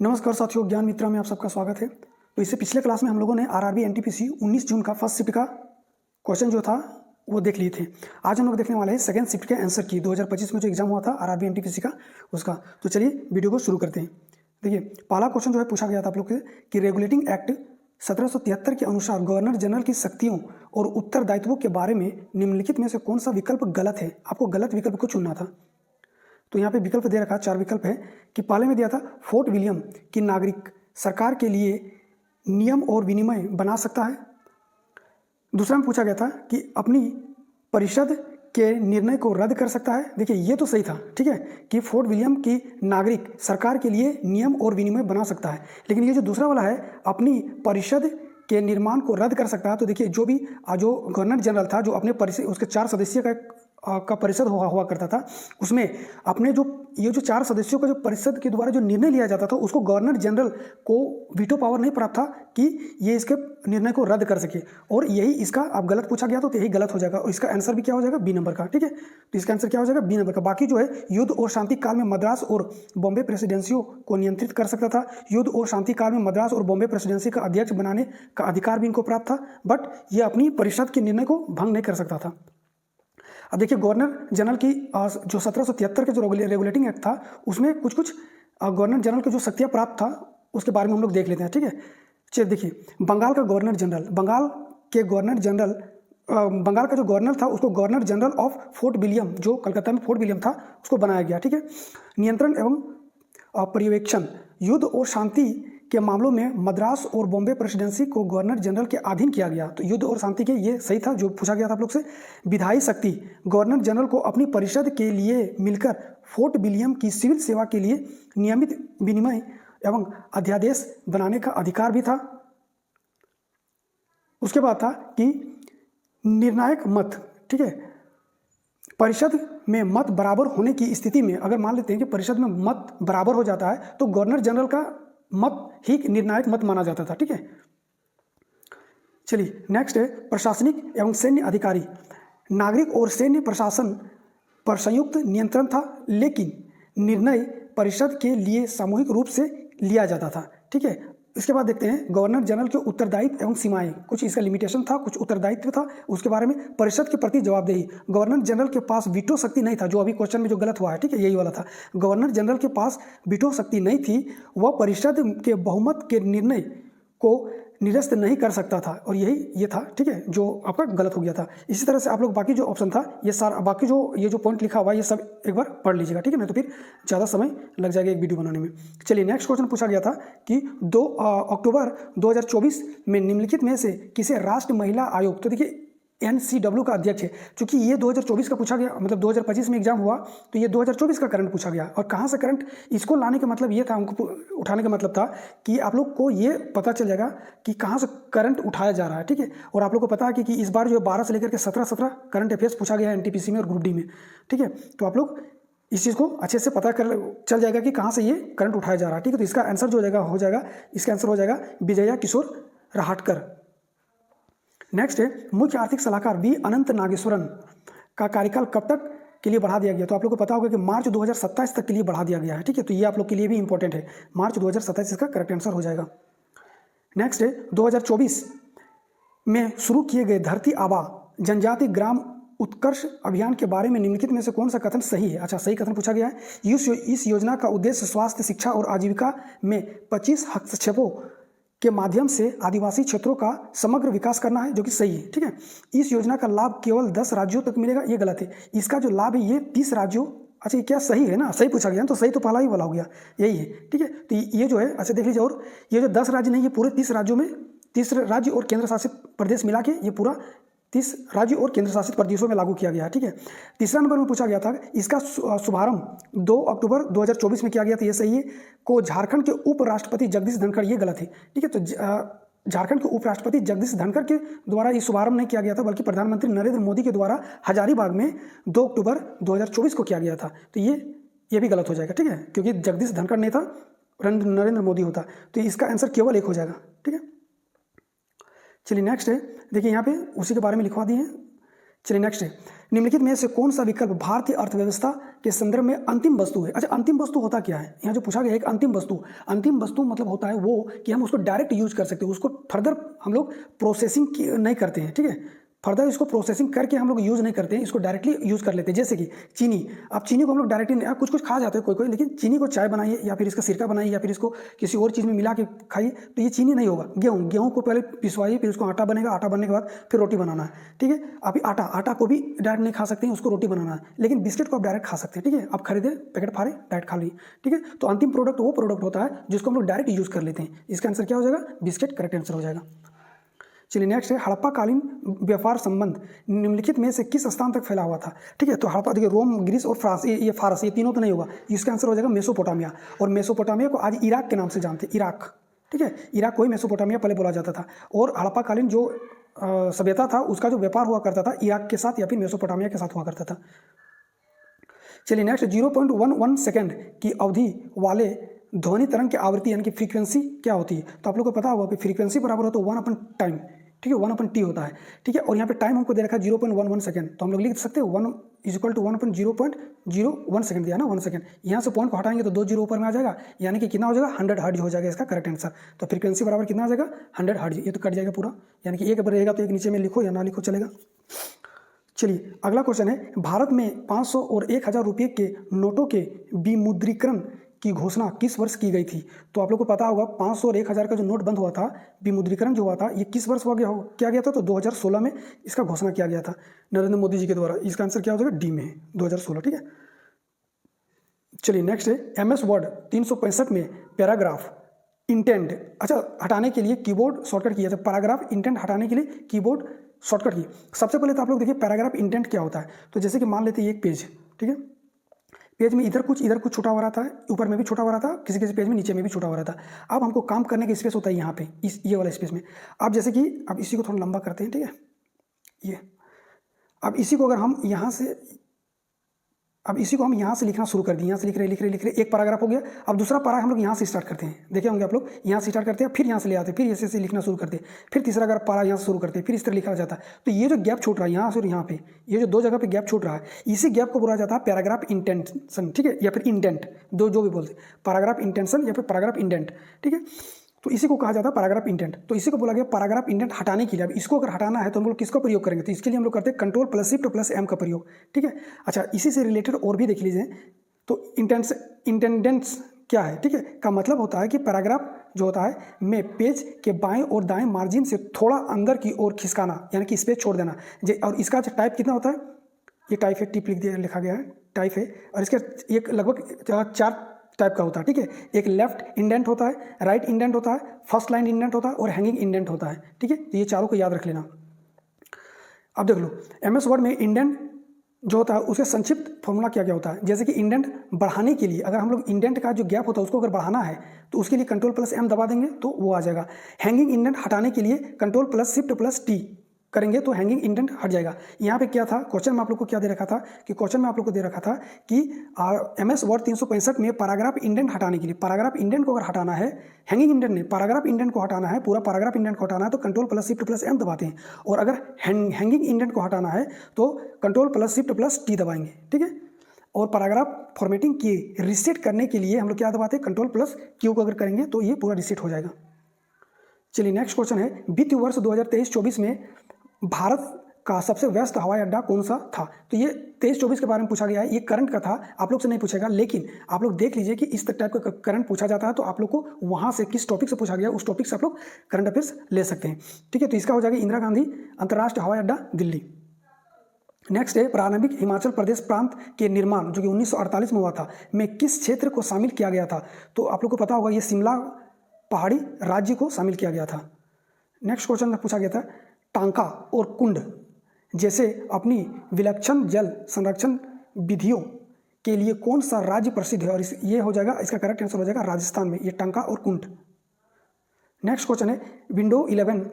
नमस्कार साथियों, ज्ञान मित्रा में आप सबका स्वागत है। तो इससे पिछले क्लास में हम लोगों ने आरआरबी एनटीपीसी 19 जून का फर्स्ट शिफ्ट का क्वेश्चन जो था वो देख लिए थे। आज हम लोग देखने वाले हैं सेकंड शिफ्ट के आंसर की 2025 में जो एग्जाम हुआ था आरआरबी एनटीपीसी का उसका। तो चलिए वीडियो को शुरू करते हैं। देखिए, पहला क्वेश्चन जो है पूछा गया था आप लोग से कि रेगुलेटिंग एक्ट 1773 के अनुसार गवर्नर जनरल की शक्तियों और उत्तरदायित्वों के बारे में निम्नलिखित में से कौन सा विकल्प गलत है। आपको गलत विकल्प को चुनना था। तो यहाँ पे विकल्प दे रखा, 4 विकल्प है कि पहले में दिया था फोर्ट विलियम की नागरिक सरकार के लिए नियम और विनिमय बना सकता है। दूसरा में पूछा गया था कि अपनी परिषद के निर्णय को रद्द कर सकता है। देखिए, ये तो सही था, ठीक है, कि फोर्ट विलियम की नागरिक सरकार के लिए नियम और विनिमय बना सकता है। लेकिन ये जो दूसरा वाला है, अपनी परिषद के निर्माण को रद्द कर सकता है, तो देखिए जो गवर्नर जनरल था, जो अपने परिषद उसके 4 सदस्यों का परिषद हुआ करता था, उसमें अपने ये जो 4 सदस्यों का जो परिषद के द्वारा जो निर्णय लिया जाता था उसको गवर्नर जनरल को वीटो पावर नहीं प्राप्त था कि ये इसके निर्णय को रद्द कर सके। और यही इसका अब गलत पूछा गया तो यही गलत हो जाएगा और इसका आंसर भी क्या हो जाएगा, बी नंबर का। ठीक है, तो इसका आंसर क्या हो जाएगा, बी नंबर का। बाकी जो है युद्ध और शांति काल में मद्रास और बॉम्बे प्रेसिडेंसियों को नियंत्रित कर सकता था। युद्ध और शांति काल में मद्रास और बॉम्बे प्रेसिडेंसी का अध्यक्ष बनाने का अधिकार भी इनको प्राप्त था, बट ये अपनी परिषद के निर्णय को भंग नहीं कर सकता था। अब देखिए, गवर्नर जनरल की जो 1773 के जो रेगुलेटिंग एक्ट था उसमें कुछ गवर्नर जनरल को जो शक्तियाँ प्राप्त था उसके बारे में हम लोग देख लेते हैं। ठीक है, चलिए देखिए, बंगाल का जो गवर्नर था उसको governor general of fort William, जो कलकत्ता में फोर्ट विलियम था, उसको बनाया गया। ठीक है, नियंत्रण एवं पर्यवेक्षण युद्ध और शांति के मामलों में मद्रास और बॉम्बे प्रेसिडेंसी को गवर्नर जनरल के अधीन किया गया। तो युद्ध और शांति के ये सही था जो पूछा गया था आप लोग से। विधायी शक्ति गवर्नर जनरल को अपनी परिषद के लिए मिलकर फोर्ट विलियम की सिविल सेवा के लिए नियमित विनिमय एवं अध्यादेश बनाने का अधिकार भी था। उसके बाद था कि निर्णायक मत, ठीक है, परिषद में मत बराबर होने की स्थिति में अगर मान लेते हैं कि परिषद में मत बराबर हो जाता है तो गवर्नर जनरल का मत ही निर्णायक मत माना जाता था। ठीक है, चलिए नेक्स्ट है प्रशासनिक एवं सैन्य अधिकारी। नागरिक और सैन्य प्रशासन पर संयुक्त नियंत्रण था, लेकिन निर्णय परिषद के लिए सामूहिक रूप से लिया जाता था। ठीक है, इसके बाद देखते हैं गवर्नर जनरल के उत्तरदायित्व एवं सीमाएं। कुछ इसका लिमिटेशन था, कुछ उत्तरदायित्व था, उसके बारे में। परिषद के प्रति जवाबदेही, गवर्नर जनरल के पास वीटो शक्ति नहीं था, जो अभी क्वेश्चन में जो गलत हुआ है, ठीक है, यही वाला था। गवर्नर जनरल के पास वीटो शक्ति नहीं थी, वह परिषद के बहुमत के निर्णय को निरस्त नहीं कर सकता था, और ये था, ठीक है, जो आपका गलत हो गया था। इसी तरह से आप लोग बाकी जो ऑप्शन था ये सारा, बाकी ये जो पॉइंट लिखा हुआ है ये सब एक बार पढ़ लीजिएगा, ठीक है, नहीं तो फिर ज़्यादा समय लग जाएगा एक वीडियो बनाने में। चलिए नेक्स्ट क्वेश्चन पूछा गया था कि 2 अक्टूबर 2024 में निम्नलिखित में से किसे राष्ट्रीय महिला आयोग, तो देखिए NCW का अध्यक्ष है। चूंकि ये 2024 का पूछा गया, मतलब 2025 में एग्जाम हुआ तो ये 2024 का करंट पूछा गया। और कहाँ से करंट, इसको लाने का मतलब ये था, हमको उठाने का मतलब था कि आप लोग को ये पता चल जाएगा कि कहाँ से करंट उठाया जा रहा है। ठीक है, और आप लोग को पता है कि इस बार जो 12 से लेकर के 17 करंट अफेयर्स पूछा गया है NTPC में और ग्रुप डी में। ठीक है, तो आप लोग इस चीज़ को अच्छे से पता चल जाएगा कि कहाँ से ये करंट उठाया जा रहा है। ठीक है, तो इसका आंसर जो हो जाएगा इसका आंसर हो जाएगा विजया किशोर रहाटकर। नेक्स्ट है मुख्य आर्थिक सलाहकार वी अनंत नागेश्वरन का कार्यकाल कब तक के लिए बढ़ा दिया गया। तो आप लोग को पता होगा कि मार्च 2027 तक के लिए बढ़ा दिया गया है। ठीक है, तो ये आप लोग के लिए भी इंपॉर्टेंट है, मार्च 2027 इसका करेक्ट आंसर हो जाएगा। नेक्स्ट है 2024 में शुरू किए गए धरती आबा जनजाति ग्राम उत्कर्ष अभियान के बारे में निम्नलिखित में से कौन सा कथन सही है। अच्छा, सही कथन पूछा गया है। इस योजना का उद्देश्य स्वास्थ्य, शिक्षा और आजीविका में 25 हस्तक्षेपों के माध्यम से आदिवासी क्षेत्रों का समग्र विकास करना है, जो कि सही है। ठीक है, इस योजना का लाभ केवल 10 राज्यों तक मिलेगा, ये गलत है। इसका जो लाभ है ये 30 राज्यों, अच्छा ये क्या सही है ना, सही पूछा गया तो सही तो पहला ही वाला हो गया, यही है। ठीक है, तो ये जो है, अच्छा देख लीजिए, और ये जो 10 राज्य नहीं, ये पूरे 30 राज्यों में, 30 राज्य और केंद्र शासित प्रदेश मिला के ये पूरा 30 राज्य और केंद्र शासित प्रदेशों में लागू किया गया है। ठीक है, तीसरा नंबर में पूछा गया था इसका शुभारंभ 2 अक्टूबर 2024 में किया गया था, ये सही है। को झारखंड के उपराष्ट्रपति जगदीश धनखड़, ये गलत है। ठीक है, तो झारखंड के उपराष्ट्रपति जगदीश धनखड़ के द्वारा ये शुभारंभ नहीं किया गया था, बल्कि प्रधानमंत्री नरेंद्र मोदी के द्वारा हजारीबाग में 2 अक्टूबर 2024 को किया गया था। तो ये भी गलत हो जाएगा। ठीक है, क्योंकि जगदीश धनखड़ नहीं था, नरेंद्र मोदी होता, तो इसका आंसर केवल एक हो जाएगा। ठीक है, चलिए नेक्स्ट है, देखिए यहाँ पे उसी के बारे में लिखवा दिए हैं चलिए नेक्स्ट है, निम्नलिखित में से कौन सा विकल्प भारतीय अर्थव्यवस्था के संदर्भ में अंतिम वस्तु है। अच्छा, अंतिम वस्तु होता क्या है, यहाँ जो पूछा गया है, एक अंतिम वस्तु मतलब होता है वो कि हम उसको डायरेक्ट यूज कर सकते हैं, उसको फर्दर हम लोग प्रोसेसिंग नहीं करते हैं, ठीक है, फर्दर इसको प्रोसेसिंग करके हम लोग यूज़ नहीं करते हैं, इसको डायरेक्टली यूज़ कर लेते हैं। जैसे कि चीनी, अब चीनी को हम लोग डायरेक्टली कुछ कुछ खा जाते हैं कोई, लेकिन चीनी को चाय बनाइए या फिर इसका सिरका बनाइए या फिर इसको किसी और चीज़ में मिला के खाइए तो ये चीनी नहीं होगा। गेहूँ को पहले पिसवाइए, फिर उसको आटा बनेगा, आटा बनने के बाद फिर रोटी बनाना है, ठीक है। अभी आटा को भी डायरेक्ट नहीं खा सकते हैं, उसको रोटी बनाना है, लेकिन बिस्किट को आप डायरेक्ट खा सकते हैं, ठीक है। आप खरीदे, पैकेट फाड़े, डायरेक्ट खा ली, ठीक है। तो अंतिम प्रोडक्ट वो प्रोडक्ट होता है जिसको हम लोग डायरेक्ट यूज़ कर लेते हैं। इसका आंसर क्या हो जाएगा, बिस्किट करेक्ट आंसर हो जाएगा। चलिए नेक्स्ट है, हड़प्पाकालीन व्यापार संबंध निम्नलिखित में से किस स्थान तक फैला हुआ था। ठीक है, तो हड़प्पा देखिए, रोम, ग्रीस और फ्रांस, ये फारस, ये तीनों तो नहीं होगा, इसका आंसर हो जाएगा मेसोपोटामिया। और मेसोपोटामिया को आज इराक के नाम से जानते हैं, इराक, ठीक है। इराक को ही मेसोपोटामिया पहले बोला जाता था। और हड़प्पाकालीन जो सभ्यता था उसका जो व्यापार हुआ करता था इराक के साथ या फिर मेसोपोटामिया के साथ हुआ करता था। चलिए नेक्स्ट, 0.11 सेकेंड की अवधि वाले ध्वनि तरंग की आवृत्ति यानी कि फ्रीक्वेंसी क्या होती है। तो आप लोग को पता होगा कि फ्रीक्वेंसी बराबर हो तो 1/टाइम, ठीक है, 1/t होता है, ठीक है। और यहाँ पे टाइम हमको दे रखा है 0.11 सेकेंड, तो हम लोग लिख सकते हैं 1 = 1/0.01 सेकेंड दिया ना, 1 सेकेंड। यहाँ से पॉइंट को हटाएंगे तो 2 जीरो ऊपर में आ जाएगा, यानी कि कितना हो जाएगा, 100 हर्ट्ज हो जाएगा इसका करेक्ट आंसर। तो फ्रीक्वेंसी बराबर कितना आ जाएगा, 100 हर्ट्ज। ये तो कट जाएगा पूरा, यानी कि एक बार रहेगा तो एक नीचे में लिखो या ना लिखो चलेगा। चलिए अगला क्वेश्चन है, भारत में 500 और 1000 रुपये के नोटों के विमुद्रीकरण की घोषणा किस वर्ष की गई थी। तो आप लोग को पता होगा 500 और 1000 का जो नोट बंद हुआ था, विमुद्रीकरण जो हुआ था, ये किस वर्ष किया गया था। तो 2016 में इसका घोषणा किया गया था नरेंद्र मोदी जी के द्वारा। इसका आंसर क्या हो जाएगा, डी में है, 2016, ठीक है। चलिए नेक्स्ट है, MS वर्ड 365 में पैराग्राफ इंटेंट, अच्छा, हटाने के लिए कीबोर्ड शॉर्टकट किया था। पैराग्राफ इंटेंट हटाने के लिए कीबोर्ड शॉर्टकट की। सबसे पहले तो आप लोग देखिए पैराग्राफ इंटेंट क्या होता है। तो जैसे कि मान लेते हैं एक पेज, ठीक है, पेज में इधर कुछ छोटा हो रहा था, ऊपर में भी छोटा हो रहा था, किसी किसी पेज में नीचे में भी छोटा हो रहा था। अब हमको काम करने का स्पेस होता है यहाँ पे, ये वाला स्पेस में। अब जैसे कि अब इसी को थोड़ा लंबा करते हैं, ठीक है, ये। अब इसी को अगर हम यहाँ से लिखना शुरू कर दिए, यहाँ से लिख रहे, एक पैराग्राफ हो गया। अब दूसरा पैरा हम लोग यहाँ से स्टार्ट करते हैं, देखे होंगे आप लोग, यहाँ से स्टार्ट करते हैं, फिर यहाँ से ले आते हैं, फिर ऐसे लिखना शुरू करते हैं, फिर तीसरा अगर पैरा यहाँ से शुरू करते हैं, फिर इस तरह लिखा जाता है। तो ये जो गैप छूट रहा है यहाँ से और यहाँ पे, ये जो 2 जगह पे गैप छूट रहा है, इसी गैप को बोला जाता है पैराग्राफ इंटेंशन, ठीक है, या फिर इंडेंट, जो भी बोलते हैं, पैराग्राफ इंटेंशन या फिर पैराग्राफ इंडेंट, ठीक है। तो इसी को कहा जाता है पैराग्राफ इंडेंट। तो इसी को बोला गया पैराग्राफ इंडेंट हटाने के लिए। अब इसको अगर हटाना है तो हम लोग किसका प्रयोग करेंगे, तो इसके लिए हम लोग करते हैं Ctrl+Shift+M का प्रयोग, ठीक है। अच्छा, इसी से रिलेटेड और भी देख लीजिए। तो इंटेंडेंट्स क्या है, ठीक है, का मतलब होता है कि पैराग्राफ जो होता है में पेज के बाएं और दाएं मार्जिन से थोड़ा अंदर की ओर खिसकाना, यानी कि स्पेस छोड़ देना। और इसका टाइप कितना होता है, ये टाइप है, टिप लिखा गया है, टाइप है। और इसका एक लगभग 4 टाइप का होता है, ठीक है। एक लेफ्ट इंडेंट होता है, राइट इंडेंट होता है, फर्स्ट लाइन इंडेंट होता है और हैंगिंग इंडेंट होता है, ठीक है। तो ये चारों को याद रख लेना। अब देख लो, MS वर्ड में इंडेंट जो होता है उसका संक्षिप्त फॉर्मूला क्या होता है। जैसे कि इंडेंट बढ़ाने के लिए अगर हम लोग इंडेंट का जो गैप होता है उसको अगर बढ़ाना है तो उसके लिए Ctrl+M दबा देंगे तो वो आ जाएगा। हैंगिंग इंडेंट हटाने के लिए Ctrl+Shift+T करेंगे तो हैंगिंग इंडेंट हट जाएगा। यहाँ पे क्या था, क्वेश्चन में आप लोग को क्या दे रखा था कि क्वेश्चन में आप लोग को दे रखा था कि MS वर्ड 365 में पैराग्राफ इंडेंट हटाने के लिए, पैराग्राफ इंडेंट को अगर हटाना है, हैंगिंग इंडेंट नहीं, पैराग्राफ इंडेंट को हटाना है, पूरा पैराग्राफ इंडेंट को हटाना है तो Ctrl+Shift+M दबाते हैं। और अगर हैंगिंग इंडेंट को हटाना है तो Ctrl+Shift+T दबाएंगे, ठीक है। और पैराग्राफ फॉर्मेटिंग की रिसेट करने के लिए हम लोग क्या दबाते हैं, Ctrl+Q को अगर करेंगे तो ये पूरा रिसेट हो जाएगा। चलिए नेक्स्ट क्वेश्चन है, वित्तीय वर्ष 2023-24 में भारत का सबसे व्यस्त हवाई अड्डा कौन सा था। तो ये 23-24 के बारे में पूछा गया है, ये करंट का था, आप लोग से नहीं पूछेगा, लेकिन आप लोग देख लीजिए कि इस टाइप का करंट पूछा जाता है तो आप लोग को वहाँ से किस टॉपिक से पूछा गया उस टॉपिक से आप लोग करंट अफेयर्स ले सकते हैं, ठीक है। तो इसका हो जाएगा इंदिरा गांधी अंतर्राष्ट्रीय हवाई अड्डा, दिल्ली। नेक्स्ट है, प्रारंभिक हिमाचल प्रदेश प्रांत के निर्माण जो कि 1948 में हुआ था में किस क्षेत्र को शामिल किया गया था। तो आप लोग को पता होगा ये शिमला पहाड़ी राज्य को शामिल किया गया था। नेक्स्ट क्वेश्चन में पूछा गया था, टांका और कुंड जैसे अपनी विलक्षण जल संरक्षण विधियों के लिए कौन सा राज्य प्रसिद्ध है। और ये हो जाएगा, इसका करेक्ट आंसर हो जाएगा राजस्थान में, ये टांका और कुंड। नेक्स्ट क्वेश्चन है, विंडो 11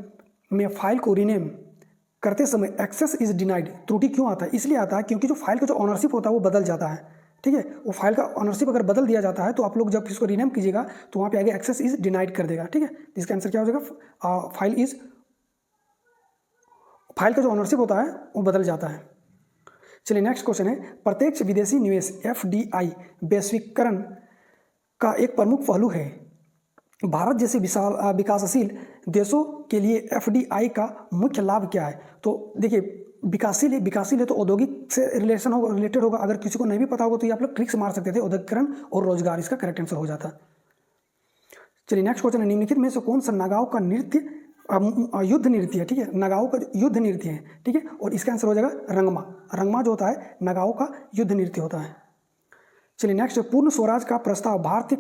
में फाइल को रीनेम करते समय एक्सेस इज डिनाइड त्रुटि क्यों आता है। इसलिए आता है क्योंकि जो फाइल का जो ऑनरशिप होता है वो बदल जाता है, ठीक है। वो फाइल का ऑनरशिप अगर बदल दिया जाता है तो आप लोग जब इसको रीनेम कीजिएगा तो वहाँ पे आगे एक्सेस इज डिनाइड कर देगा, ठीक है। इसका आंसर क्या हो जाएगा, फाइल का जो ऑनरशिप होता है वो बदल जाता है। चलिए नेक्स्ट क्वेश्चन है, प्रत्यक्ष विदेशी निवेश FDI वैश्वीकरण का एक प्रमुख पहलू है। भारत जैसे विशाल विकासशील देशों के लिए FDI का मुख्य लाभ क्या है? तो देखिए विकासशील है तो औद्योगिक से रिलेटेड होगा। अगर किसी को नहीं भी पता होगा तो ये आप लोग ट्रिक्स मार सकते थे, औद्योगिकरण और रोजगार इसका करेक्ट आंसर हो जाता। चलिए नेक्स्ट क्वेश्चन है, निम्नलिखित में से कौन सा नगाओं का नृत्य युद्ध नृत्य है? ठीक है, नगाओं का युद्ध नृत्य है, ठीक है, और इसका आंसर हो जाएगा रंगमा। रंगमा जो होता है नगाओं का युद्ध नृत्य होता है। चलिए नेक्स्ट, पूर्ण स्वराज का प्रस्ताव भारतीय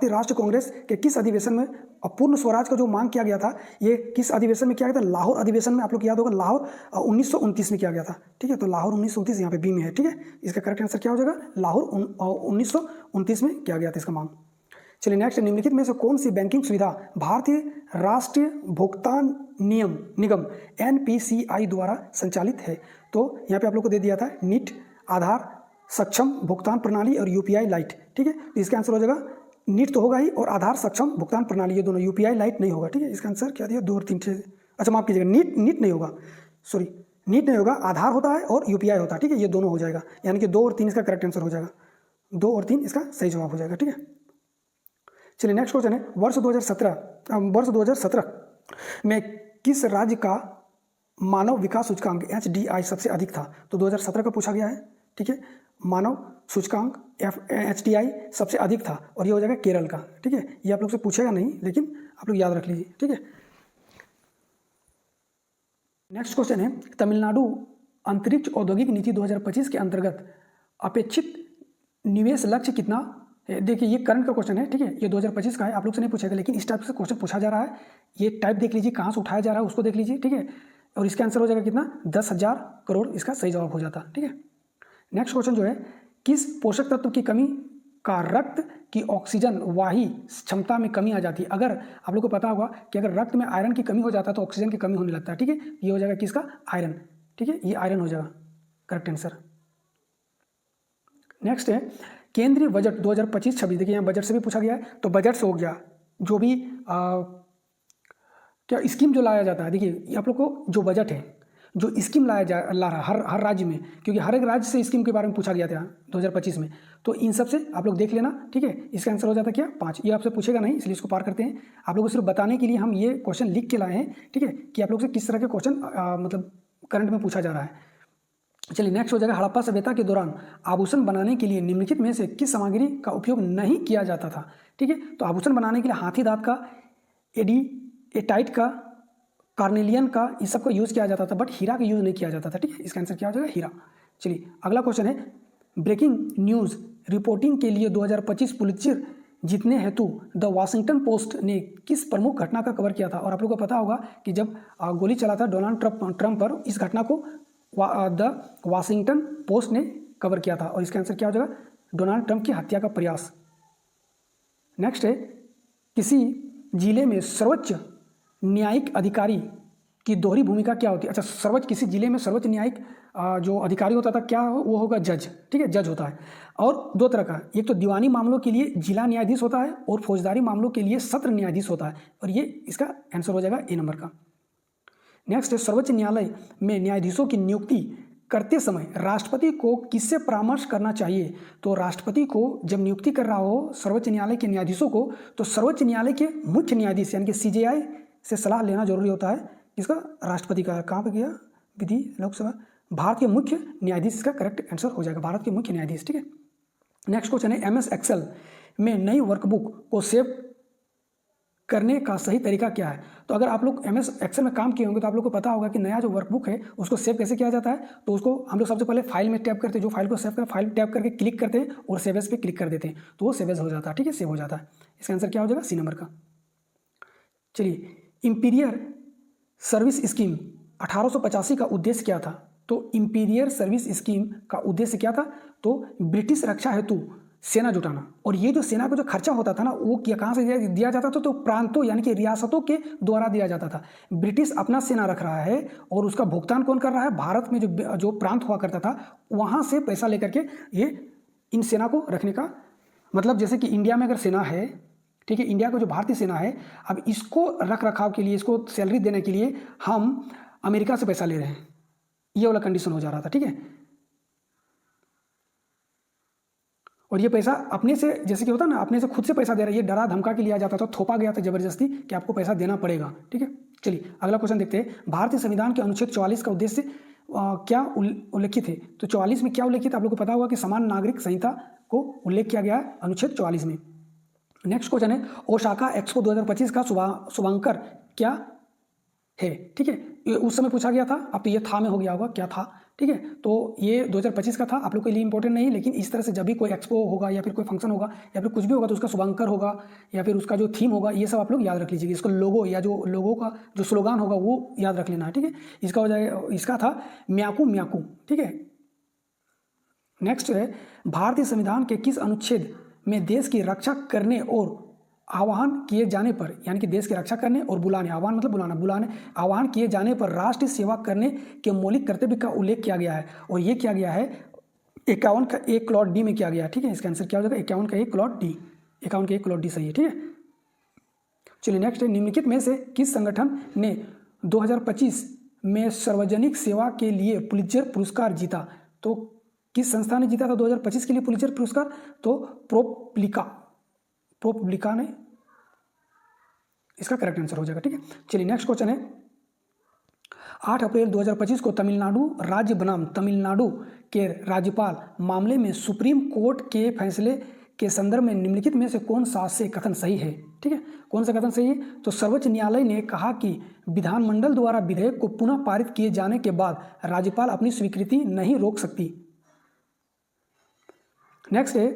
राष्ट्रीय कांग्रेस के किस अधिवेशन में, पूर्ण स्वराज का जो मांग किया गया था ये किस अधिवेशन में किया गया था? लाहौर अधिवेशन में। आप लोग याद होगा लाहौर 1929 में किया गया था, ठीक है, तो लाहौर 1929 यहाँ पे बी में है, ठीक है, इसका करेक्ट आंसर क्या हो जाएगा? लाहौर 1929 में किया गया था इसका मांग। चलिए नेक्स्ट, निम्नलिखित में से कौन सी बैंकिंग सुविधा भारतीय राष्ट्रीय भुगतान निगम NPCI द्वारा संचालित है? तो यहाँ पे आप लोग को दे दिया था नीट, आधार सक्षम भुगतान प्रणाली और UPI लाइट, ठीक है, तो इसका आंसर हो जाएगा नीट तो होगा ही और आधार सक्षम भुगतान प्रणाली, ये दोनों। UPI लाइट नहीं होगा, ठीक है, इसका आंसर क्या दिया? 2 और 3 से, अच्छा माफ कीजिएगा, नीट नहीं होगा, सॉरी नीट नहीं होगा, आधार होता है और UPI होता है, ठीक है, ये दोनों हो जाएगा, यानी कि 2 और 3 इसका करेक्ट आंसर हो जाएगा। 2 और 3 इसका सही जवाब हो जाएगा, ठीक है। चलिए नेक्स्ट क्वेश्चन है, वर्ष 2017 में किस राज्य का मानव विकास सूचकांक HDI सबसे अधिक था? तो 2017 का पूछा गया है, ठीक है, मानव सूचकांक HDI सबसे अधिक था और ये हो जाएगा केरल का, ठीक है, ये आप लोग से पूछेगा नहीं लेकिन आप लोग याद रख लीजिए, ठीक है। नेक्स्ट क्वेश्चन है, तमिलनाडु अंतरिक्ष औद्योगिक नीति 2025 के अंतर्गत अपेक्षित निवेश लक्ष्य कितना है? देखिए ये करंट का क्वेश्चन है, ठीक है, ये 2025 का है, आप लोग से नहीं पूछेगा लेकिन इस टाइप से क्वेश्चन पूछा जा रहा है। ये टाइप देख लीजिए, कहाँ से उठाया जा रहा है उसको देख लीजिए, ठीक है, और इसका आंसर हो जाएगा कितना? 10,000 करोड़ इसका सही जवाब हो जाता, ठीक है। नेक्स्ट क्वेश्चन जो है, किस पोषक तत्व की कमी का रक्त की ऑक्सीजन वाही क्षमता में कमी आ जाती है? अगर आप लोग को पता होगा कि अगर रक्त में आयरन की कमी हो जाता है तो ऑक्सीजन की कमी होने लगता है, ठीक है, ये हो जाएगा किसका? आयरन, ठीक है, ये आयरन हो जाएगा करेक्ट आंसर। नेक्स्ट है, केंद्रीय बजट 2025-26, देखिए यहाँ बजट से भी पूछा गया है, तो बजट से हो गया जो भी क्या स्कीम जो लाया जाता है। देखिए आप लोग को जो बजट है, जो स्कीम ला रहा हर राज्य में, क्योंकि हर एक राज्य से स्कीम के बारे में पूछा गया था 2025 में, तो इन सब से आप लोग देख लेना, ठीक है, इसका आंसर हो जाता है क्या? 5। ये आपसे पूछेगा नहीं इसलिए इसको पार करते हैं। आप लोगों को सिर्फ बताने के लिए हम ये क्वेश्चन लिख के लाए हैं, ठीक है, कि आप लोग से किस तरह के क्वेश्चन मतलब करंट में पूछा जा रहा है। चलिए नेक्स्ट हो जाएगा, हड़प्पा सभ्यता के दौरान आभूषण बनाने के लिए निम्नलिखित में से किस सामग्री का उपयोग नहीं किया जाता था? ठीक है, तो आभूषण बनाने के लिए हाथी दांत का, एटाइट का, कार्नेलियन का, इस सब का यूज़ किया जाता था, बट हीरा का यूज़ नहीं किया जाता था, ठीक है, इसका आंसर क्या हो जाएगा? हीरा। चलिए अगला क्वेश्चन है, ब्रेकिंग न्यूज़ रिपोर्टिंग के लिए 2025 पुलित्जर जीतने हेतु द वाशिंगटन पोस्ट ने किस प्रमुख घटना का कवर किया था? और आप लोगों को पता होगा कि जब गोली चला था डोनाल्ड ट्रंप पर, इस घटना को द वाशिंगटन पोस्ट ने कवर किया था और इसका आंसर क्या हो जाएगा? डोनाल्ड ट्रंप की हत्या का प्रयास। नेक्स्ट है, किसी जिले में सर्वोच्च न्यायिक अधिकारी की दोहरी भूमिका क्या होती है? अच्छा, किसी जिले में सर्वोच्च न्यायिक जो अधिकारी होता था क्या वो होगा? जज, ठीक है, जज होता है। और 2 तरह का, एक तो दीवानी मामलों के लिए जिला न्यायाधीश होता है और फौजदारी मामलों के लिए सत्र न्यायाधीश होता है, और ये इसका आंसर हो जाएगा ए नंबर का। नेक्स्ट है, सर्वोच्च न्यायालय में न्यायाधीशों की नियुक्ति करते समय राष्ट्रपति को किससे परामर्श करना चाहिए? तो राष्ट्रपति को जब नियुक्ति कर रहा हो सर्वोच्च न्यायालय के न्यायाधीशों को, तो सर्वोच्च न्यायालय के मुख्य न्यायाधीश यानी कि CJI से सलाह लेना जरूरी होता है। इसका राष्ट्रपति का कहाँ पे गया? विधि लोकसभा, भारत के मुख्य न्यायाधीश इसका करेक्ट आंसर हो जाएगा, भारत के मुख्य न्यायाधीश, ठीक है। नेक्स्ट क्वेश्चन है, MS एक्सेल में नई वर्कबुक को सेव करने का सही तरीका क्या है? तो अगर आप लोग MS एक्सेल में काम किए होंगे तो आप लोग को पता होगा कि नया जो वर्कबुक है उसको सेव कैसे किया जाता है। तो उसको हम लोग सबसे पहले फाइल में टैप करते हैं, जो फाइल को सेव करें फाइल टैप करके क्लिक करते हैं और सेव एज पे क्लिक कर देते हैं, तो वो सेव एज हो जाता है, ठीक है, सेव हो जाता है। इसका आंसर क्या हो जाएगा? C नंबर का। चलिए, इंपीरियर सर्विस स्कीम 1885 का उद्देश्य क्या था? तो इंपीरियर सर्विस स्कीम का उद्देश्य क्या था? तो ब्रिटिश रक्षा हेतु सेना जुटाना, और ये जो सेना का जो खर्चा होता था ना वो कहाँ से दिया जाता था? तो प्रांतों यानी कि रियासतों के द्वारा दिया जाता था। ब्रिटिश अपना सेना रख रहा है और उसका भुगतान कौन कर रहा है? भारत में जो प्रांत हुआ करता था वहाँ से पैसा लेकर के ये इन सेना को रखने का मतलब, जैसे कि इंडिया में अगर सेना है, ठीक है, इंडिया का जो भारतीय सेना है, अब इसको रख रखाव के लिए, इसको सैलरी देने के लिए हम अमेरिका से पैसा ले रहे हैं, ये वाला कंडीशन हो जा रहा था, ठीक है। और ये पैसा अपने से, जैसे कि होता है ना, अपने से खुद से पैसा दे रहा है, ये डरा धमका के लिया जाता था, थोपा गया था जबरदस्ती कि आपको पैसा देना पड़ेगा, ठीक है। चलिए अगला क्वेश्चन देखते हैं। भारतीय संविधान के अनुच्छेद 44 का उद्देश्य क्या उल्लेखित है? तो 44 में क्या उल्लेखित? आप लोग को पता होगा कि समान नागरिक संहिता को उल्लेख किया गया है अनुच्छेद 44 में। नेक्स्ट क्वेश्चन है, ओसाका एक्सपो 2025 का शुभांकर क्या है? ठीक है, ये उस समय पूछा गया था, अब तो ये था में हो गया होगा, क्या था, ठीक है। तो ये 2025 का था, आप लोग के लिए इंपॉर्टेंट नहीं, लेकिन इस तरह से जब भी कोई एक्सपो होगा या फिर कोई फंक्शन होगा या फिर कुछ भी होगा तो उसका शुभांकर होगा या फिर उसका जो थीम होगा, ये सब आप लोग याद रख लीजिएगा। इसका लोगो या जो लोगों का जो स्लोगान होगा वो याद रख लेना है, ठीक है। इसका हो जाएगा, इसका था म्याकू म्याकू, ठीक है। नेक्स्ट है, भारतीय संविधान के किस अनुच्छेद में देश की रक्षा करने और आह्वान किए जाने पर, यानी कि देश की रक्षा करने और बुलाने, आह्वान मतलब बुलाने, आह्वान किए जाने पर राष्ट्रीय सेवा करने के मौलिक कर्तव्य का उल्लेख किया गया है? और ये किया गया है 51 का 1 क्लॉज डी में किया गया है, ठीक है। इसका आंसर क्या हो जाएगा? 51 का 1 क्लॉज डी, 51 का 1 क्लॉज डी सही है, ठीक है। चलिए नेक्स्ट है, निम्नलिखित में से किस संगठन ने 2025 में सार्वजनिक सेवा के लिए पुलित्जर पुरस्कार जीता? तो किस संस्था ने जीता था 2025 के लिए पुलित्जर पुरस्कार? तो प्रोपब्लिका ने इसका करेक्ट आंसर हो जाएगा, ठीक है। चलिए नेक्स्ट क्वेश्चन है, 8 अप्रैल 2025 को तमिलनाडु राज्य बनाम तमिलनाडु के राज्यपाल मामले में सुप्रीम कोर्ट के फैसले के संदर्भ में निम्नलिखित में से कौन सा से कथन सही है? ठीक है, कौन सा कथन सही है? तो सर्वोच्च न्यायालय ने कहा कि विधानमंडल द्वारा विधेयक को पुनः पारित किए जाने के बाद राज्यपाल अपनी स्वीकृति नहीं रोक सकती। नेक्स्ट है,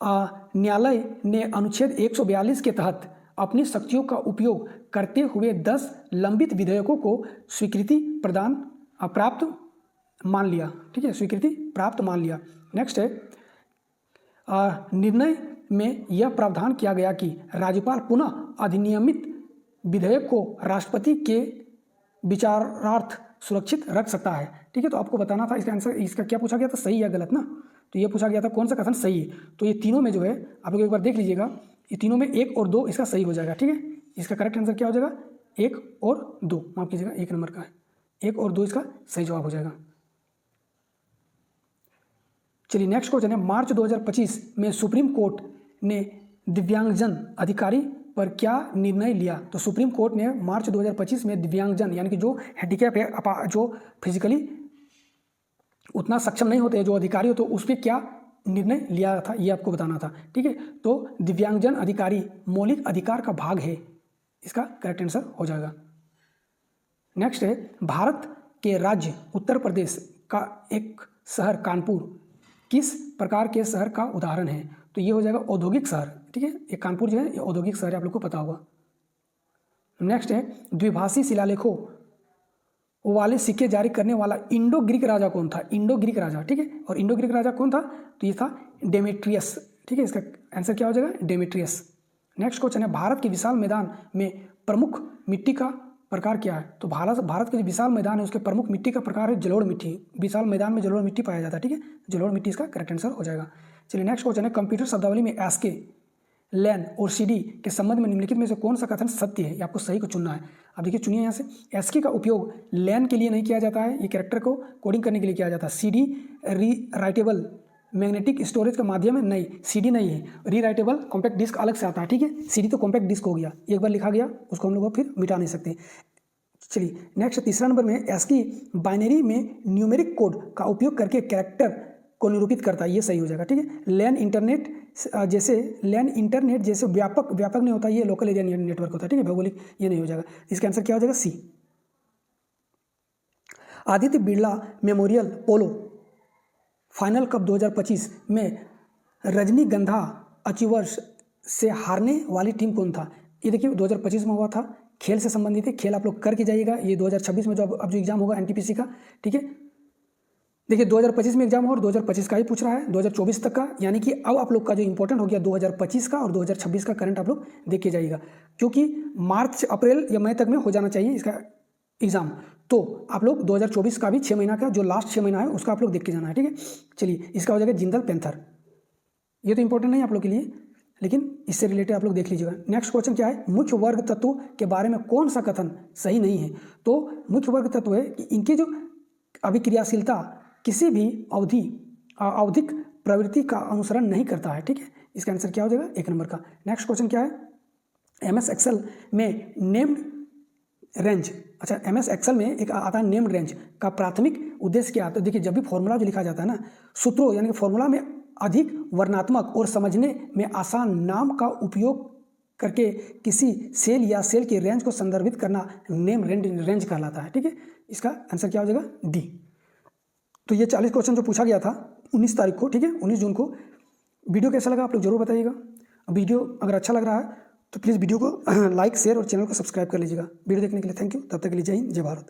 न्यायालय ने अनुच्छेद 142 के तहत अपनी शक्तियों का उपयोग करते हुए 10 लंबित विधेयकों को स्वीकृति प्राप्त मान लिया, ठीक है, स्वीकृति प्राप्त मान लिया। नेक्स्ट है, निर्णय में यह प्रावधान किया गया कि राज्यपाल पुनः अधिनियमित विधेयक को राष्ट्रपति के विचारार्थ सुरक्षित रख सकता है, ठीक है। तो आपको बताना था इसका आंसर, इसका क्या पूछा गया था, सही या गलत ना। तो ये पूछा गया था कौन सा कथन सही है। तो ये तीनों में जो है आप लोग एक बार देख लीजिएगा, ये तीनों में 1 और 2 इसका सही हो जाएगा, ठीक है। इसका करेक्ट आंसर क्या हो जाएगा? 1 और 2, माफ कीजिएगा 1 नंबर का है, 1 और 2 इसका सही जवाब हो जाएगा। चलिए नेक्स्ट क्वेश्चन है, मार्च 2025 में सुप्रीम कोर्ट ने दिव्यांगजन अधिकारी पर क्या निर्णय लिया? तो सुप्रीम कोर्ट ने मार्च 2025 में दिव्यांगजन यानी कि जो हैंडीकैप है, जो फिजिकली उतना सक्षम नहीं होते, जो अधिकारी हो, तो उस पर क्या निर्णय लिया था ये आपको बताना था, ठीक है। तो दिव्यांगजन अधिकारी मौलिक अधिकार का भाग है, इसका करेक्ट आंसर हो जाएगा। नेक्स्ट है, भारत के राज्य उत्तर प्रदेश का एक शहर कानपुर किस प्रकार के शहर का उदाहरण है? तो ये हो जाएगा औद्योगिक शहर, ठीक है। ये कानपुर जो है ये औद्योगिक शहर है, आप लोग को पता होगा। नेक्स्ट है, द्विभाषी शिलालेखों वाले सिक्के जारी करने वाला इंडो ग्रीक राजा कौन था? इंडो ग्रीक राजा, ठीक है। और इंडो ग्रीक राजा कौन था? तो ये था डेमेट्रियस, ठीक है। इसका आंसर क्या हो जाएगा? डेमेट्रियस। नेक्स्ट क्वेश्चन है, भारत के विशाल मैदान में प्रमुख मिट्टी का प्रकार क्या है? तो भारत के जो विशाल मैदान है उसके प्रमुख मिट्टी का प्रकार है जलोढ़ मिट्टी। विशाल मैदान में जलोढ़ मिट्टी पाया जाता है, ठीक है। जलोढ़ मिट्टी इसका करेक्ट आंसर हो जाएगा। चलिए नेक्स्ट क्वेश्चन है, कंप्यूटर शब्दावली में एसके, लैन और सीडी के संबंध में निम्नलिखित में से कौन सा कथन सत्य है? ये आपको सही को चुनना है। अब देखिए चुनिए यहाँ से, एसके का उपयोग लैन के लिए नहीं किया जाता है, ये कैरेक्टर को कोडिंग करने के लिए किया जाता है। सीडी रीराइटेबल मैग्नेटिक स्टोरेज का माध्यम है, नहीं सीडी नहीं है, रीराइटेबल कॉम्पैक्ट डिस्क अलग से आता है, ठीक है। सीडी तो कॉम्पैक्ट डिस्क हो गया, एक बार लिखा गया उसको हम लोग फिर मिटा नहीं सकते। चलिए नेक्स्ट तीसरा नंबर में, एसकी बाइनरी में न्यूमेरिक कोड का उपयोग करके कैरेक्टर को निरूपित करता है, ये सही हो जाएगा, ठीक है। लैन इंटरनेट जैसे व्यापक नहीं होता, ये लोकल एरिया नेटवर्क होता है, ठीक है, भौगोलिक, ये नहीं हो जाएगा। इसका आंसर क्या हो जाएगा? सी। आदित्य बिरला मेमोरियल पोलो फाइनल कप 2025 में रजनीगंधा अचीवर्स से हारने वाली टीम कौन था? ये देखिए 2025 में हुआ था, खेल से संबंधित है, खेल आप लोग करके जाइएगा। ये 2026 में जो अब जो एग्जाम होगा एनटीपीसी का, ठीक है। देखिए 2025 में एग्जाम और 2025 का ही पूछ रहा है, 2024 तक का, यानी कि अब आप लोग का जो इंपॉर्टेंट हो गया 2025 का और 2026 का करंट आप लोग देख के जाइएगा, क्योंकि मार्च अप्रैल या मई तक में हो जाना चाहिए इसका एग्जाम। तो आप लोग 2024 का भी 6 महीना का जो लास्ट 6 महीना है उसका आप लोग देख के जाना है, ठीक है। चलिए इसका हो जाएगा जिंदल पैंथर, ये तो इंपॉर्टेंट नहीं है आप लोग के लिए। लेकिन इससे रिलेटेड आप लोग देख लीजिएगा। नेक्स्ट क्वेश्चन क्या है, मुख्य वर्ग तत्वों के बारे में कौन सा कथन सही नहीं है। तो मुख्य वर्ग तत्व है कि इनकी जो अभिक्रियाशीलता किसी भी आवधिक प्रवृत्ति का अनुसरण नहीं करता है। ठीक है, इसका आंसर क्या हो जाएगा, 1 नंबर का। नेक्स्ट क्वेश्चन क्या है, MS एक्सेल में नेम्ड रेंज, अच्छा MS एक्सेल में एक आता है नेम्ड रेंज का प्राथमिक उद्देश्य क्या आता है। देखिए, जब भी फॉर्मूला जो लिखा जाता है ना, सूत्रों यानी कि फॉर्मूला में अधिक वर्णनात्मक और समझने में आसान नाम का उपयोग करके किसी सेल या सेल की रेंज को संदर्भित करना नेम रेंज कहलाता है। ठीक है, इसका आंसर क्या हो जाएगा, डी। तो ये 40 क्वेश्चन जो पूछा गया था 19 तारीख को, ठीक है, 19 जून को। वीडियो कैसा लगा आप लोग जरूर बताइएगा। वीडियो अगर अच्छा लग रहा है तो प्लीज़ वीडियो को लाइक, शेयर और चैनल को सब्सक्राइब कर लीजिएगा। वीडियो देखने के लिए थैंक यू। तब तक के लिए जय हिंद, जय भारत।